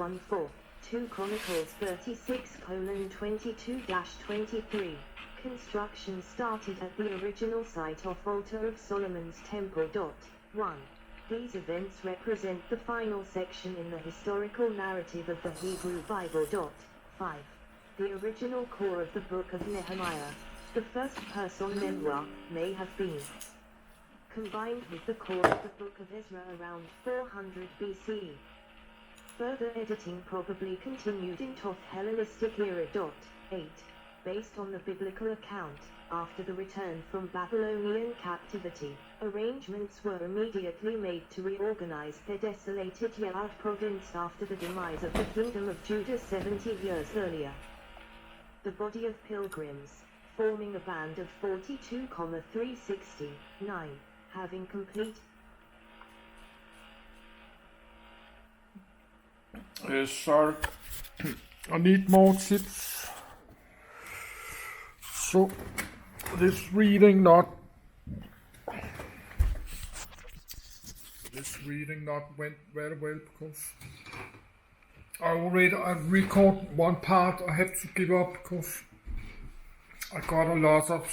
1:4, 2 Chronicles 36:22-23. Construction started at the original site of Altar of Solomon's Temple. 1. These events represent the final section in the historical narrative of the Hebrew Bible. 5. The original core of the Book of Nehemiah, the first-person memoir, may have been combined with the core of the Book of Ezra around 400 BC. Further editing probably continued in Toth Hellenistic era. 8. Based on the biblical account, after the return from Babylonian captivity, arrangements were immediately made to reorganize the desolated Ya'ad province after the demise of the Kingdom of Judah 70 years earlier. The body of pilgrims, forming a band of 42,369, having complete. Sorry, I need more tips. So, this reading not went very well because I record one part. I have to give up because I got a lot of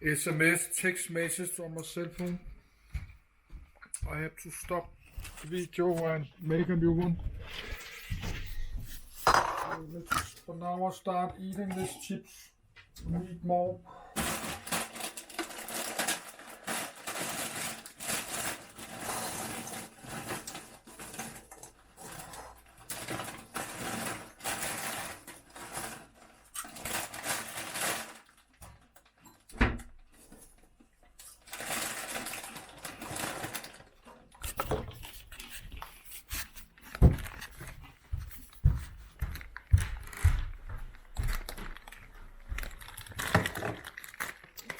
SMS text messages on my cell phone. I have to stop the video and make a new one. So for now I'll start eating these chips. Eat more.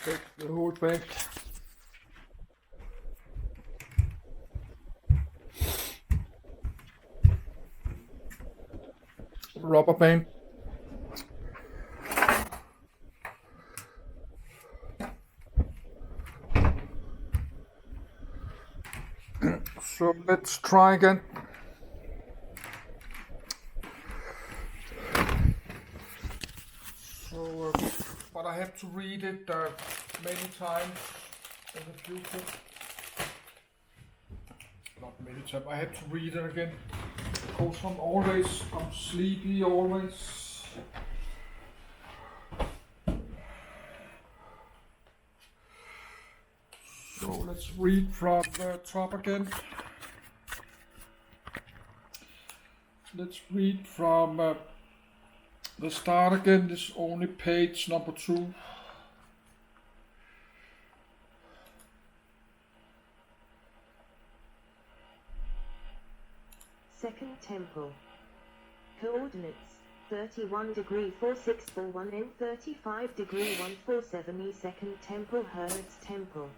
Take the whole bag. Rubber band. So let's try again. So, but I have to read it many times in the future. Not many times. I have to read it again because I'm sleepy always. So let's read from the top again. Let's read from the start again. This is only page number 2. Second Temple. Coordinates 31°4641 and 35°147 E. Second Temple, Herod's Temple.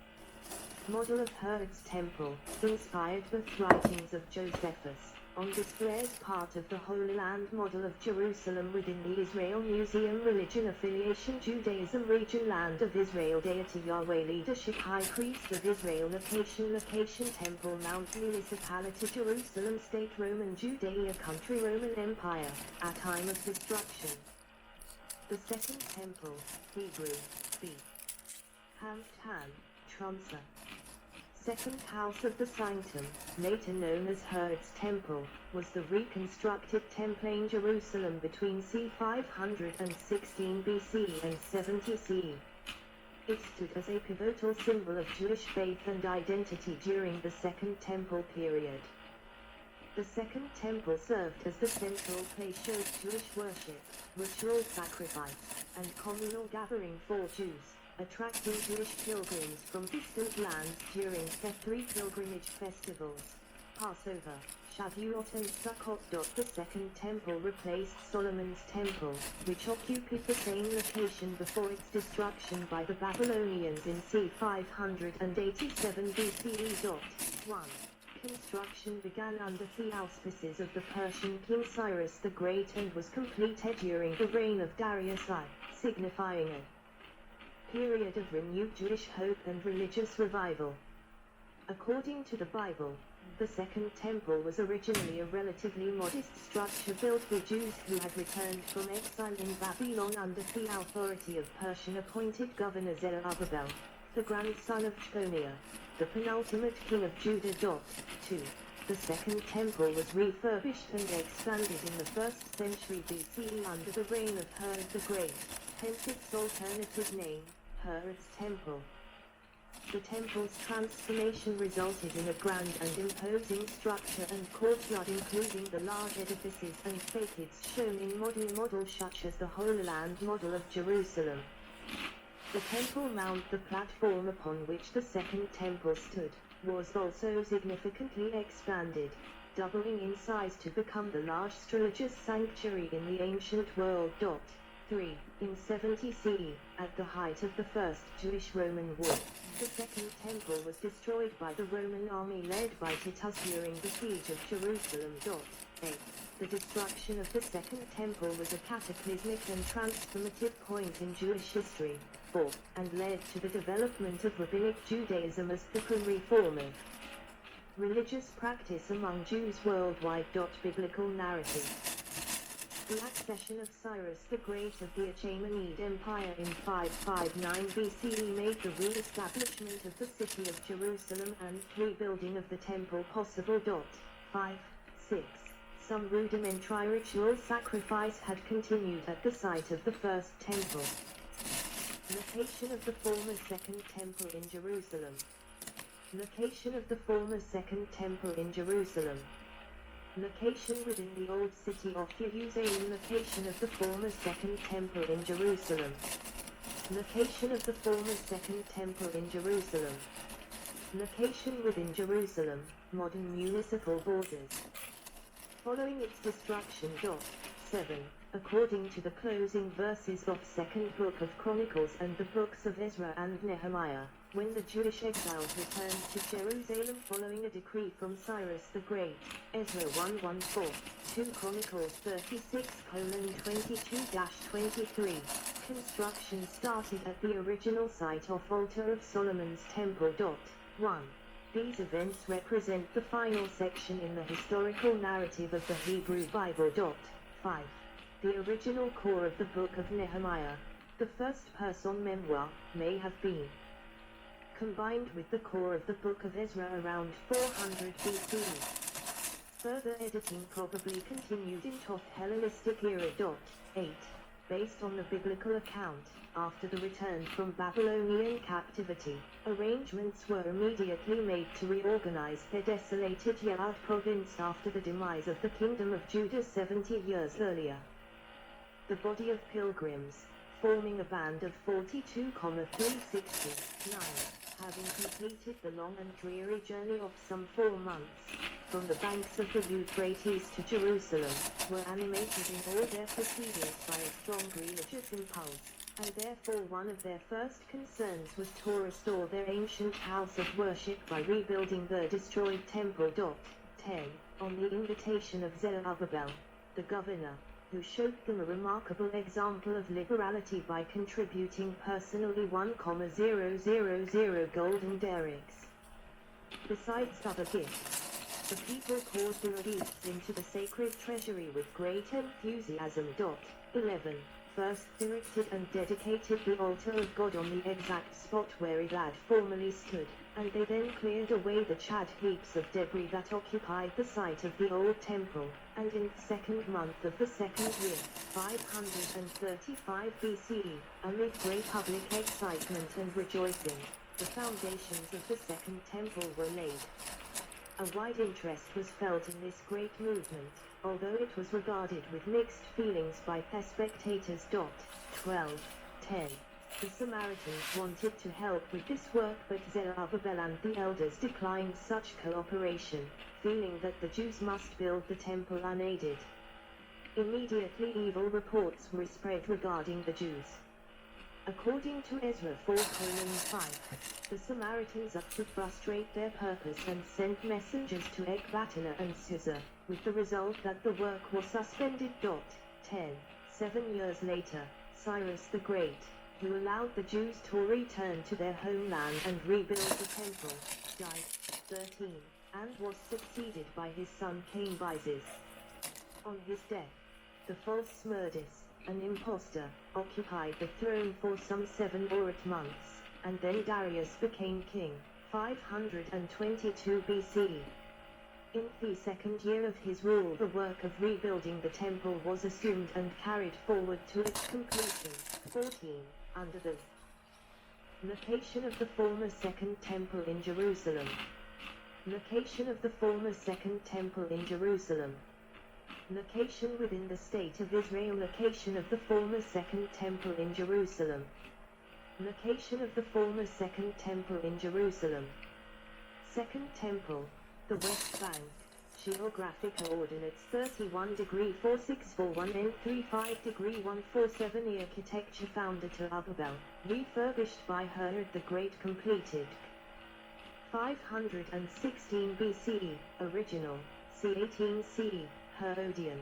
Model of Herod's Temple, inspired with writings of Josephus, on display as part of the Holy Land model of Jerusalem within the Israel Museum. Religion affiliation: Judaism. Region: Land of Israel. Deity: Yahweh. Leadership: High Priest of Israel. Location: Temple Mount. Municipality: Jerusalem. State: Roman Judea. Country: Roman Empire. At time of destruction. The Second Temple, Hebrew, B. Hamtan, Tromsø. Second House of the Sanctum, later known as Herod's Temple, was the reconstructed temple in Jerusalem between c. 516 BC and 70 CE. It stood as a pivotal symbol of Jewish faith and identity during the Second Temple period. The Second Temple served as the central place of Jewish worship, ritual sacrifice, and communal gathering for Jews, attracting Jewish pilgrims from distant lands during the 3 pilgrimage festivals: Passover, Shavuot and Sukkot. The Second Temple replaced Solomon's Temple, which occupied the same location before its destruction by the Babylonians in c. 587 BCE. 1. Construction began under the auspices of the Persian king Cyrus the Great and was completed during the reign of Darius I, signifying a period of renewed Jewish hope and religious revival. According to the Bible, The Second Temple was originally a relatively modest structure built for Jews who had returned from exile in Babylon under the authority of Persian-appointed governor Zerubbabel, the grandson of Jeconiah, the penultimate king of Judah. 2. The Second Temple was refurbished and expanded in the 1st century BCE under the reign of Herod the Great, hence its alternative name, Herod's Temple. The temple's transformation resulted in a grand and imposing structure and courtyard including the large edifices and facades shown in modern models such as the Holy Land model of Jerusalem. The Temple Mount, the platform upon which the Second Temple stood, was also significantly expanded, doubling in size to become the largest religious sanctuary in the ancient world. 3. In 70 CE, at the height of the First Jewish-Roman War, the Second Temple was destroyed by the Roman army led by Titus during the siege of Jerusalem. 8. The destruction of the Second Temple was a cataclysmic and transformative point in Jewish history. 4. And led to the development of Rabbinic Judaism as the primary form of religious practice among Jews worldwide. Biblical narrative. The accession of Cyrus the Great of the Achaemenid Empire in 559 BCE made the re-establishment of the city of Jerusalem and rebuilding of the temple possible. 5. 6. Some rudimentary ritual sacrifice had continued at the site of the First Temple. Location of the former Second Temple in Jerusalem. Location of the former Second Temple in Jerusalem. Location within the old city of Jerusalem. Location of the former Second Temple in Jerusalem. Location of the former Second Temple in Jerusalem. Location within Jerusalem, modern municipal borders. Following its destruction. 7. According to the closing verses of Second Book of Chronicles and the books of Ezra and Nehemiah, when the Jewish exiles returned to Jerusalem following a decree from Cyrus the Great, Ezra 1:14, 2 Chronicles 36:22-23, construction started at the original site of Altar of Solomon's Temple. 1. These events represent the final section in the historical narrative of the Hebrew Bible. 5. The original core of the Book of Nehemiah, the first-person memoir, may have been combined with the core of the Book of Ezra around 400 BC. Further editing probably continued in Hellenistic era. 8. Based on the biblical account, after the return from Babylonian captivity, arrangements were immediately made to reorganize their desolated Ya'ad province after the demise of the Kingdom of Judah 70 years earlier. The body of pilgrims, forming a band of 42,369, having completed the long and dreary journey of some 4 months, from the banks of the Euphrates to Jerusalem, were animated in all their proceedings by a strong religious impulse, and therefore one of their first concerns was to restore their ancient house of worship by rebuilding the destroyed temple. 10. On the invitation of Zerubbabel, the governor, who showed them a remarkable example of liberality by contributing personally 1,000 golden derricks. Besides other gifts, the people poured the gifts into the sacred treasury with great enthusiasm. 11. First erected and dedicated the altar of God on the exact spot where it had formerly stood, and they then cleared away the charred heaps of debris that occupied the site of the old temple, and in the second month of the second year, 535 BCE, amid great public excitement and rejoicing, the foundations of the second temple were laid. A wide interest was felt in this great movement, although it was regarded with mixed feelings by spectators. 12:10. The Samaritans wanted to help with this work, but Zerubbabel and the elders declined such cooperation, feeling that the Jews must build the temple unaided. Immediately evil reports were spread regarding the Jews. According to Ezra 4:5, the Samaritans up to frustrate their purpose and sent messengers to Ecbatana and Susa, with the result that the work was suspended. 10. 7 years later, Cyrus the Great, who allowed the Jews to return to their homeland and rebuild the temple, died. 13. and was succeeded by his son Cambyses. On his death, the false Smerdis, an impostor, occupied the throne for some 7 or 8 months, and then Darius became king, 522 BCE. In the second year of his rule, the work of rebuilding the temple was assumed and carried forward to its completion. 14. Under the location of the former Second Temple in Jerusalem. Location of the former Second Temple in Jerusalem. Location within the State of Israel. Location of the former Second Temple in Jerusalem. Location of the former Second Temple in Jerusalem. Second Temple, the West Bank. Geographic coordinates 31°4641 and 35°147. Architecture founded to Abubel, refurbished by Herod the Great, completed 516 BCE, original, c. 18 CE, Herodian.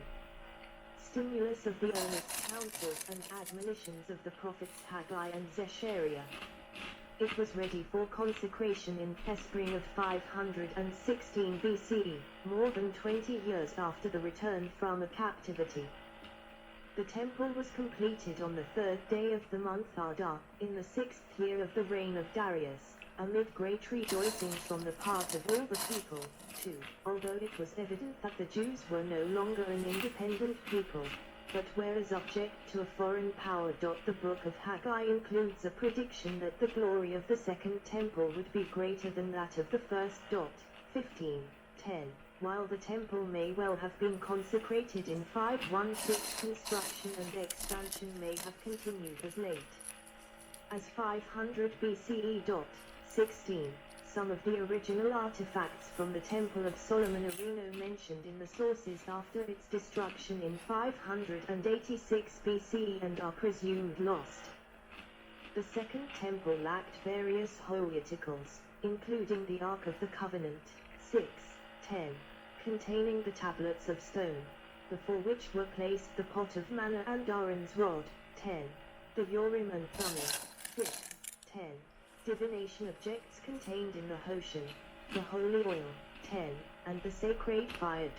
Stimulus of the earnest counsels and admonitions of the prophets Haggai and Zechariah. It was ready for consecration in the spring of 516 BCE, more than 20 years after the return from a captivity. The temple was completed on the 3rd day of the month Adar, in the 6th year of the reign of Darius, amid great rejoicings from the part of all the people, too, although it was evident that the Jews were no longer an independent people, but were subject to a foreign power. The book of Haggai includes a prediction that the glory of the Second Temple would be greater than that of the first. 15:10. While the temple may well have been consecrated in 516, construction and expansion may have continued as late as 500 BCE. 16. Some of the original artifacts from the Temple of Solomon are mentioned in the sources after its destruction in 586 BCE and are presumed lost. The Second Temple lacked various holy articles, including the Ark of the Covenant, 6:10, containing the tablets of stone, before which were placed the pot of manna and Aaron's rod, 10, the Urim and Thummim, 6:10. Divination objects contained in the Hoshan, the holy oil, 10, and the sacred fire.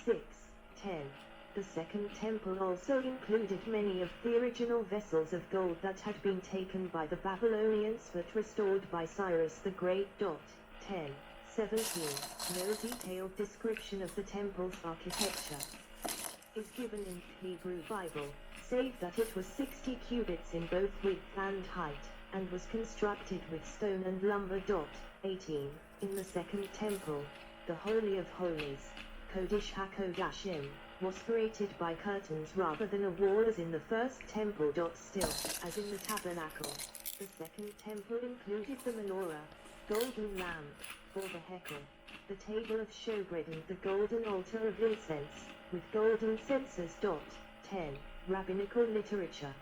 6:10. The Second Temple also included many of the original vessels of gold that had been taken by the Babylonians but restored by Cyrus the Great. 10:17. No detailed description of the temple's architecture is given in the Hebrew Bible, save that it was 60 cubits in both width and height, and was constructed with stone and lumber. 18. In the Second Temple, the Holy of Holies, Kodesh HaKodashim, was separated by curtains rather than a wall as in the First Temple. Still, as in the Tabernacle, the Second Temple included the menorah, golden lamp, for the hekel, the table of showbread and the golden altar of incense, with golden censers. 10. Rabbinical literature.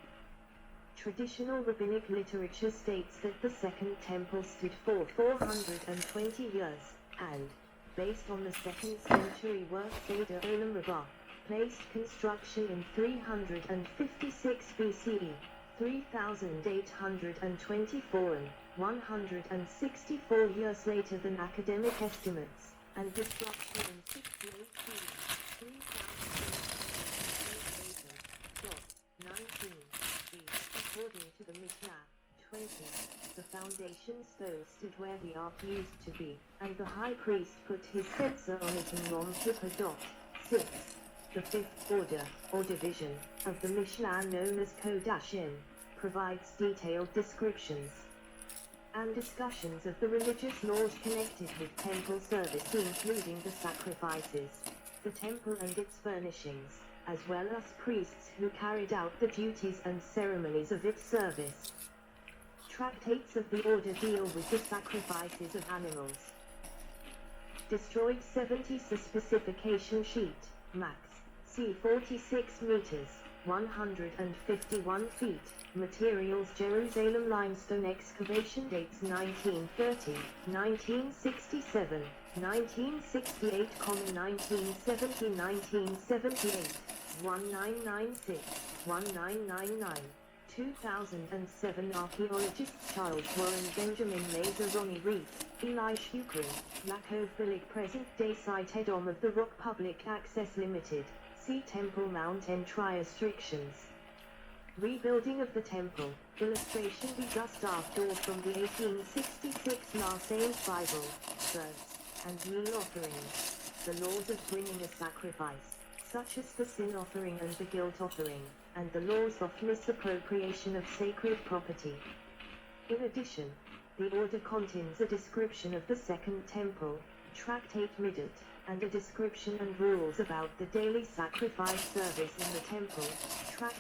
Traditional rabbinic literature states that the Second Temple stood for 420 years, and, based on the 2nd century work Seder Olam Rabbah, placed construction in 356 BCE, 3824 and 164 years later than academic estimates, and destruction in 68 BCE, 19. According to the Mishnah, 20, the foundation stone stood where the ark used to be, and the high priest put his censer on it in Yom Kippur. 6. The fifth order, or division, of the Mishnah known as Kodashim, provides detailed descriptions and discussions of the religious laws connected with temple service, including the sacrifices, the temple and its furnishings, as well as priests who carried out the duties and ceremonies of its service. Tractates of the order deal with the sacrifices of animals. Destroyed 70 specification sheet, max, c 46 meters, 151 feet, materials Jerusalem limestone excavation dates 1930, 1967, 1968, 1970, 1978, 1996, 1999, 2007. Archaeologist Charles Warren Benjamin Mazer Ronnie Reed, Eli Shukri, Lakophilic present-day site head-on of the Rock Public Access Limited, see Temple Mount Entry restrictions. Rebuilding of the temple, illustration we just after from the 1866 Marseille Bible, verse, and meal offerings. The laws of bringing a sacrifice, such as the sin offering and the guilt offering, and the laws of misappropriation of sacred property. In addition, the order contains a description of the Second Temple, Tractate Midat, and a description and rules about the daily sacrifice service in the temple, Tractate